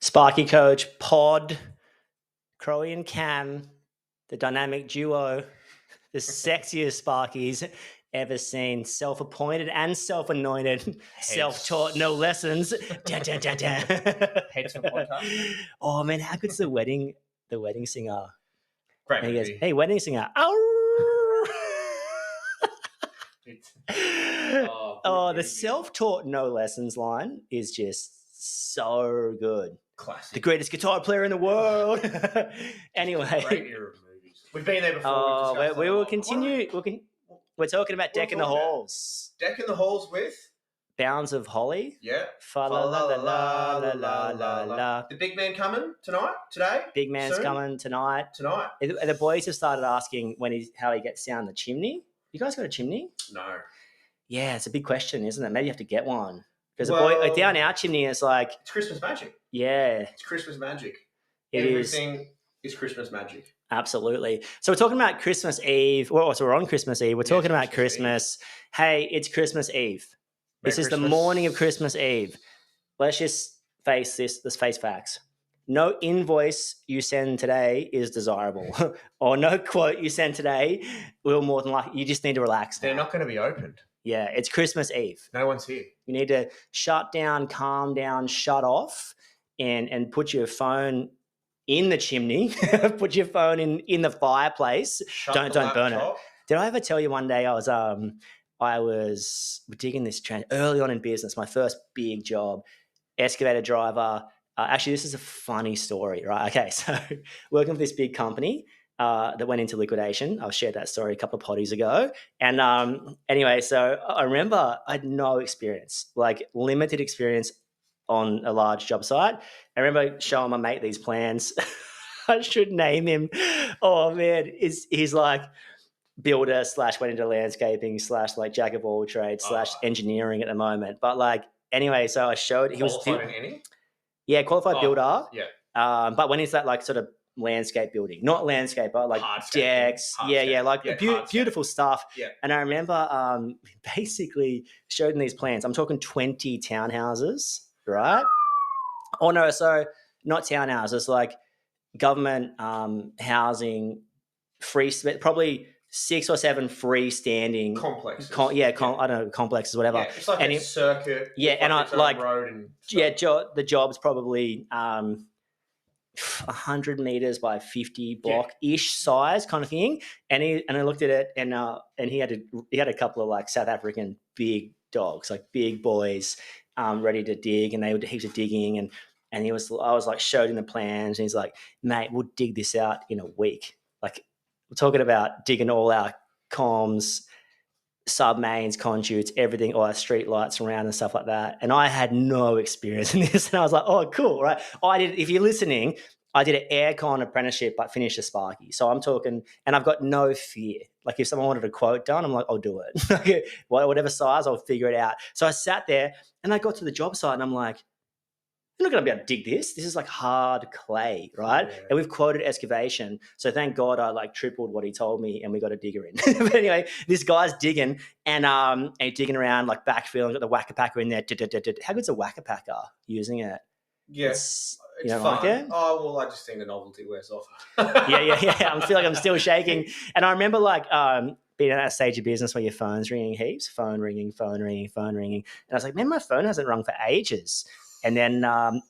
Sparky coach, Pod, Crowie and Cam, the dynamic duo, the sexiest Sparkies ever seen, self-appointed and self-anointed, self-taught, no lessons. Dun, dun, dun, dun. Heads for podcast. Oh man, how good's the wedding singer? Great And he goes, movie. "Hey, wedding singer." Oh, the self-taught no lessons line is just so good. Classic. The greatest guitar player in the world. Anyway, Great era of movies. We've been there before. Oh, we will continue. We're talking about Deck in the Halls. Deck in the Halls with Bounds of Holly. Yeah. Fa la la la la la la la. The big man coming today. Big man's soon? coming tonight. The boys have started asking how he gets down the chimney. You guys got a chimney? No. Yeah, it's a big question, isn't it? Maybe you have to get one. Because down our chimney is like... It's Christmas magic. Yeah. It's Christmas magic. Everything is Christmas magic. Absolutely. So we're talking about Christmas Eve. Well, so we're on Christmas Eve. We're talking about Christmas. Hey, it's Christmas Eve. This is the morning of Christmas Eve. Let's just face this. Let's face facts. No invoice you send today is desirable. Or no quote you send today will more than likely. You just need to relax. They're not going to be opened. Yeah, it's Christmas Eve. No one's here. You need to shut down, calm down, shut off, and put your phone in the chimney. Put your phone in the fireplace. Don't burn it. Did I ever tell you one day I was digging this trend early on in business, my first big job, excavator driver. Actually, this is a funny story, right? Okay, so working for this big company that went into liquidation. I've shared that story a couple of potties ago. And anyway, so I remember I had no experience, like limited experience on a large job site. I remember showing my mate these plans. I should name him. Oh, man, he's like builder / went into landscaping / like jack of all trades / engineering at the moment. But like, anyway, so I showed he was qualified in any? Yeah, qualified builder. Yeah. But when it's that like sort of landscape building, not landscape, but like decks. Beautiful stuff. Yeah. And I remember basically showed him these plans. I'm talking 20 townhouses, right? Oh no, so not townhouses, like government housing, probably 6 or 7 freestanding complexes. I don't know, complexes, whatever. Yeah, it's like a circuit. Yeah, and I like road and the job's probably 100 meters by 50 block-ish size kind of thing. And I looked at it, and he had a couple of like South African big dogs, like big boys, ready to dig, and they would do heaps of digging, and I was like showed him the plans, and he's like, "Mate, we'll dig this out in a week." Like, we're talking about digging all our comms, sub-mains, conduits, everything, all our street lights around and stuff like that. And I had no experience in this. And I was like, oh, cool, right? If you're listening, I did an aircon apprenticeship, but finished a Sparky. So I'm talking, and I've got no fear. Like if someone wanted a quote done, I'm like, I'll do it. Whatever size, I'll figure it out. So I sat there and I got to the job site and I'm like, I'm not going to be able to dig this. This is like hard clay, right? Yeah. And we've quoted excavation. So thank God I like tripled what he told me and we got a digger in. But anyway, this guy's digging and digging around like backfill, got the whacker packer in there. How good's a whacker packer using it? Yeah. It's you don't fun. Like it? Oh, well, I just think the novelty wears off. Yeah. I feel like I'm still shaking. And I remember like being at that stage of business where your phone's ringing heaps, phone ringing. And I was like, man, my phone hasn't rung for ages. And then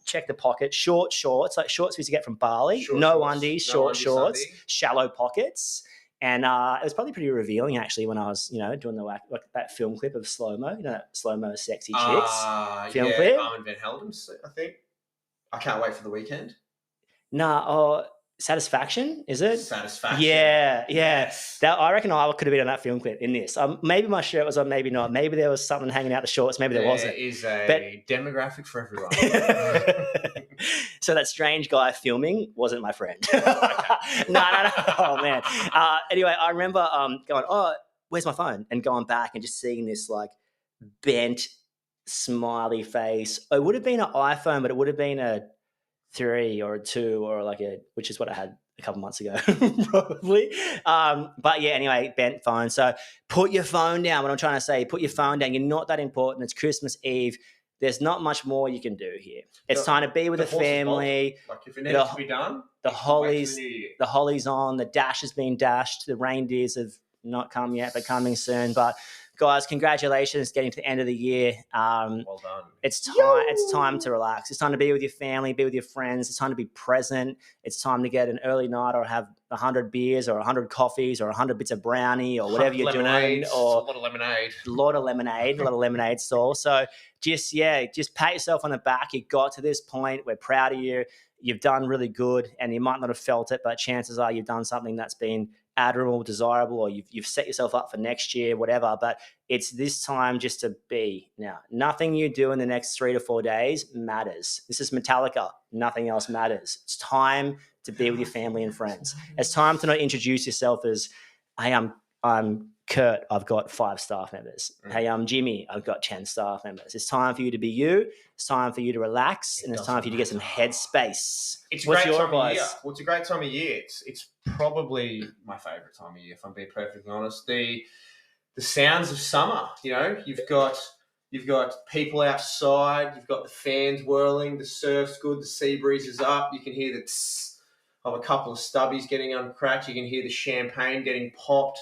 check the pocket, short shorts, like shorts we used to get from Bali, undies, short shorts, shallow pockets. And it was probably pretty revealing actually when I was, doing like that film clip of slow-mo, that slow-mo sexy chicks film clip. Armin Van Helden, I think. I can't wait for the weekend. Satisfaction, is it? Satisfaction. Yeah. Yes. I reckon I could have been on that film clip in this. Maybe my shirt was on, maybe not. Maybe there was something hanging out the shorts. Maybe there wasn't. There is a demographic for everyone. So that strange guy filming wasn't my friend. No. Oh, man. Anyway, I remember going, oh, where's my phone? And going back and just seeing this like bent smiley face. It would have been an iPhone, but it would have been a 3 or a 2 or which is what I had a couple months ago probably. But yeah, anyway, bent phone. So put your phone down. What I'm trying to say, put your phone down. You're not that important. It's Christmas Eve. there's not much more you can do here. It's The- time to be with the horse is family. bolted. Like if it needs to be done, The you can wait till hollies, the new year. the hollies on. The dash has been dashed. The reindeers have not come yet, but coming soon. But guys, congratulations, getting to the end of the year. Well done. It's time. It's time to relax. It's time to be with your family, be with your friends. It's time to be present. It's time to get an early night or have 100 beers or 100 coffees or 100 bits of brownie or whatever you're doing. Or a lot of lemonade. a lot of lemonade stall. So just pat yourself on the back. You got to this point. We're proud of you. You've done really good, and you might not have felt it, but chances are you've done something that's been admirable, desirable, or you've set yourself up for next year, whatever. But it's this time just to be. Now, nothing you do in the next 3 to 4 days matters. This is Metallica. Nothing else matters. It's time to be with your family and friends. It's time to not introduce yourself as, hey, I'm Kurt, I've got 5 staff members. Hey, I'm Jimmy, I've got 10 staff members. It's time for you to be you. It's time for you to relax, and it's time for you to get some headspace. What's your advice? Well, it's a great time of year. It's probably my favourite time of year, if I'm being perfectly honest. The sounds of summer. You know, you've got people outside. You've got the fans whirling. The surf's good. The sea breeze is up. You can hear the tss of a couple of stubbies getting uncracked. You can hear the champagne getting popped.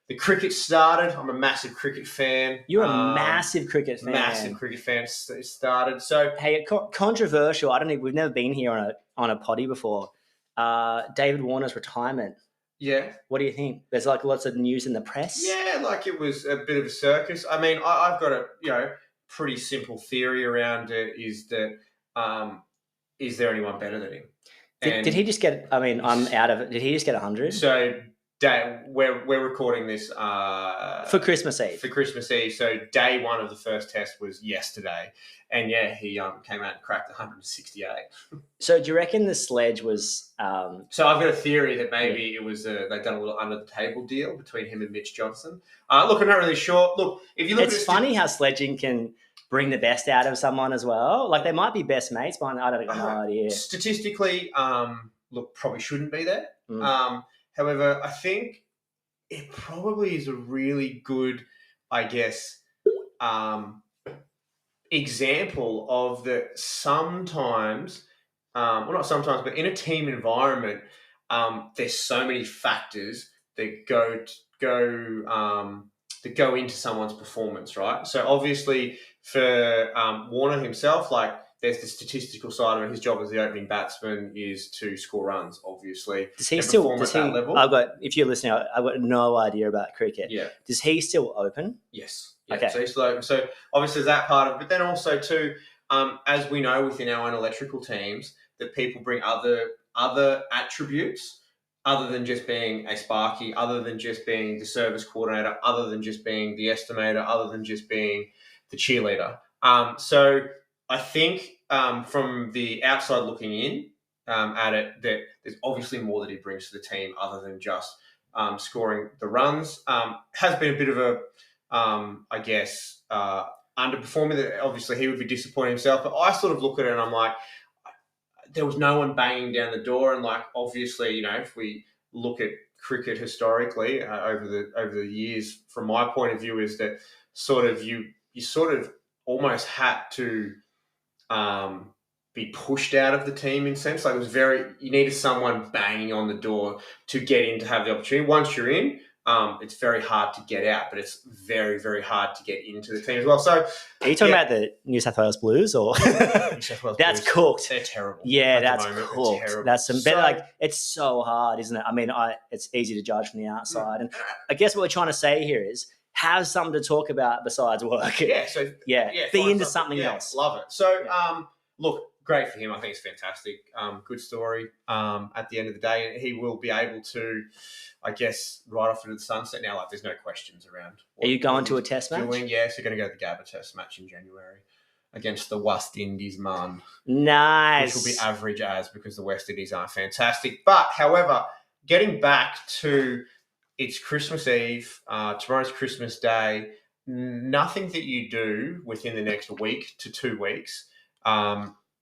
The cricket started. I'm a massive cricket fan. You're a massive cricket fan. Massive cricket fan. It started. So hey, controversial. I don't think we've never been here on a potty before. David Warner's retirement. Yeah. What do you think? There's like lots of news in the press. Yeah, like it was a bit of a circus. I mean, I've got a pretty simple theory around it. Is that is there anyone better than him? Did he just get? I mean, I'm out of it. Did he just get 100? So. We're recording this for Christmas Eve. For Christmas Eve, so day 1 of the first test was yesterday, and yeah, he came out and cracked 168. So do you reckon the sledge was? So I've got a theory that maybe it was they've done a little under the table deal between him and Mitch Johnson. Look, I'm not really sure. Look, if you look, it's funny how sledging can bring the best out of someone as well. Like they might be best mates, but I don't know idea. Statistically, look, probably shouldn't be there. However, I think it probably is a really good, I guess, example of that sometimes, well, not sometimes, but in a team environment, there's so many factors that go into someone's performance, right? So obviously for Warner himself, like, there's the statistical side of it. His job as the opening batsman is to score runs, obviously. Does he still at that level? If you're listening, I've got no idea about cricket. Yeah. Does he still open? Yes. Yeah. Okay. So he's still open. So obviously that part of it. But then also too, as we know within our own electrical teams, that people bring other attributes other than just being a Sparky, other than just being the service coordinator, other than just being the estimator, other than just being the cheerleader. So I think from the outside looking in at it, that there's obviously more that he brings to the team other than just scoring the runs. Has been a bit of a, I guess, underperforming. That obviously he would be disappointed himself. But I sort of look at it and I'm like, there was no one banging down the door. And like, obviously, you know, if we look at cricket historically over the years, from my point of view, is that sort of you sort of almost had to be pushed out of the team in a sense. Like, it was you needed someone banging on the door to get in, to have the opportunity. Once you're in, it's very hard to get out, but it's very, very hard to get into the team as well. So, are you talking about the New South Wales Blues or? New South Wales that's Blues, cooked. They're terrible. Yeah, that's cooked. Terrible. That's some better. Like, it's so hard, isn't it? I mean, it's easy to judge from the outside, and I guess what we're trying to say here is have something to talk about besides work. Yeah. So be into something else. Love it. So look. Great for him. I think it's fantastic. Good story. At the end of the day, he will be able to, I guess, ride off into the sunset now. Like, there's no questions around. Are you going to a test match? Yes, we're going to go to the Gabba test match in January against the West Indies, man. Nice. Which will be average as, because the West Indies are fantastic. But, however, getting back to it's Christmas Eve, tomorrow's Christmas Day, nothing that you do within the next week to 2 weeks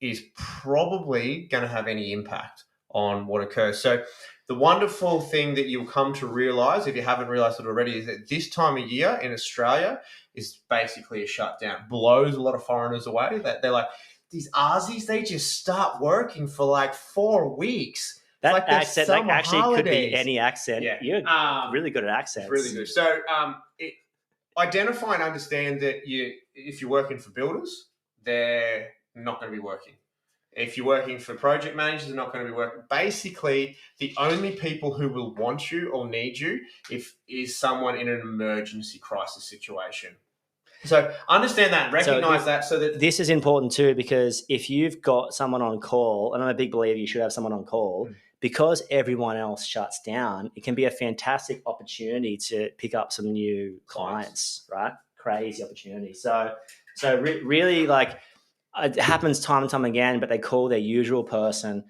is probably going to have any impact on what occurs. So the wonderful thing that you'll come to realise, if you haven't realised it already, is that this time of year in Australia is basically a shutdown. Blows a lot of foreigners away. That they're like, these Aussies, they just start working for like 4 weeks. That like accent, that actually holidays. could be any accent. Yeah. You're really good at accents. It's really good. So identify and understand that if you're working for builders, they're not going to be working. If you're working for project managers, they're not going to be working. Basically, the only people who will want you or need you is someone in an emergency crisis situation. So understand that, recognize that. So that this is important too, because if you've got someone on call, and I'm a big believer you should have someone on call, because everyone else shuts down, it can be a fantastic opportunity to pick up some new clients, right? Crazy opportunity. So really, like, it happens time and time again, but they call their usual person's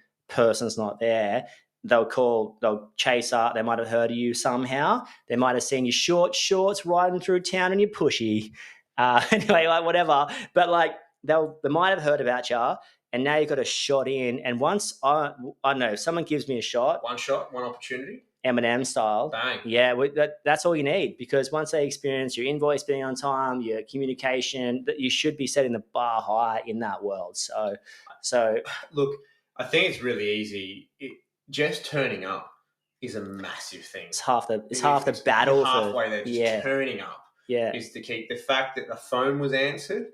not there. They'll chase up. They might have heard of you somehow. They might have seen your short shorts riding through town and you're pushy. Anyway, like whatever. But like they might have heard about you, and now you've got a shot in. And once I don't know, if someone gives me a shot, one opportunity, Eminem style, bang. Yeah, that's all you need, because once they experience your invoice being on time, your communication, that you should be setting the bar high in that world. So look, I think it's really easy. Just turning up is a massive thing. It's half the battle. Halfway there, just turning up. Yeah, is the key. The fact that the phone was answered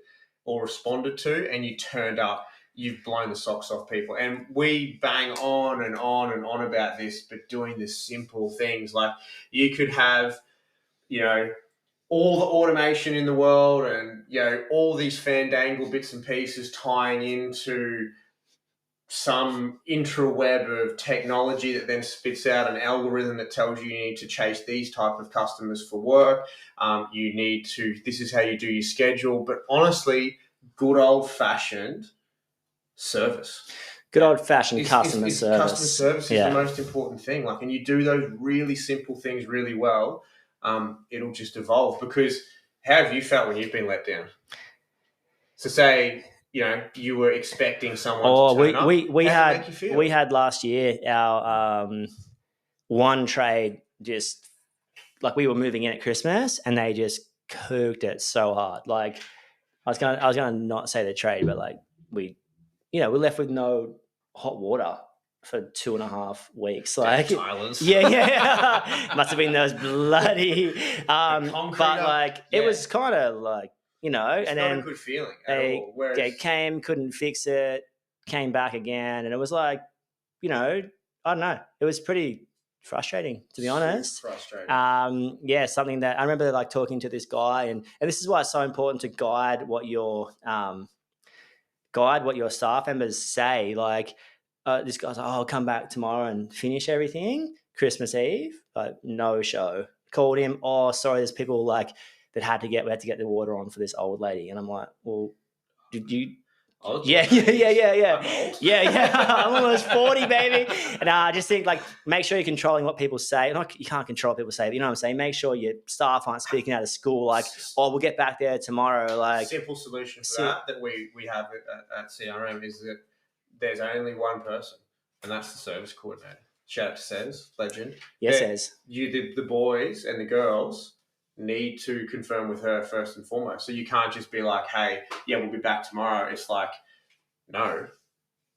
or responded to and you turned up, you've blown the socks off people. And we bang on and on and on about this, but doing the simple things, like you could have, all the automation in the world and, all these fandangle bits and pieces tying into some intra-web of technology that then spits out an algorithm that tells you need to chase these type of customers for work. This is how you do your schedule. But honestly, good old-fashioned service. Good old-fashioned customer service. Customer service is the most important thing. And you do those really simple things really well, it'll just evolve. Because how have you felt when you've been let down? So say, you were expecting someone to turn up. We had last year our one trade, just like we were moving in at Christmas and they just cooked it so hard. Like I was gonna not say the trade, but like we're left with no hot water for 2.5 weeks. Like islands. Yeah. Must have been those bloody but like it was kind of like, it's and not then a good feeling they came, couldn't fix it, came back again, and it was like, I don't know, it was pretty frustrating, to be honest. Frustrating. Something that I remember like talking to this guy, and this is why it's so important to guide what your staff members say. Like this guy's like, I'll come back tomorrow and finish everything. Christmas Eve, like no show. Called him. Oh, sorry, there's people like we had to get the water on for this old lady, and I'm like, well, did you? Yeah. I'm almost 40, baby. And I just think like make sure you're controlling what people say. You can't control what people say, but you know what I'm saying. Make sure your staff aren't speaking out of school like, oh, we'll get back there tomorrow. Like simple solution for that we have at CRM is that there's only one person, and that's the service coordinator. Shout out to Says, legend. Yes, Says. The boys and the girls need to confirm with her first and foremost. So you can't just be like, hey, we'll be back tomorrow. It's like, no,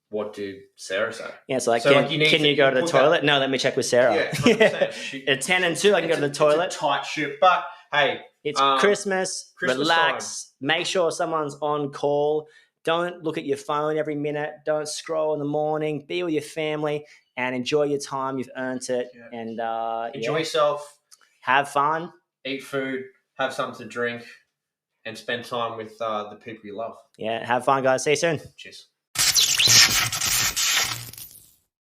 what did Sarah say? Yeah, it's like, can you go to the toilet? No, let me check with Sarah. Yeah, At 10 and 2, I can go to the toilet. It's a tight ship, but hey. It's Christmas, relax, time. Make sure someone's on call. Don't look at your phone every minute. Don't scroll in the morning. Be with your family and enjoy your time. You've earned it. Yeah. And enjoy yourself. Have fun. Eat food, have something to drink, and spend time with the people you love. Yeah, have fun, guys. See you soon. Cheers.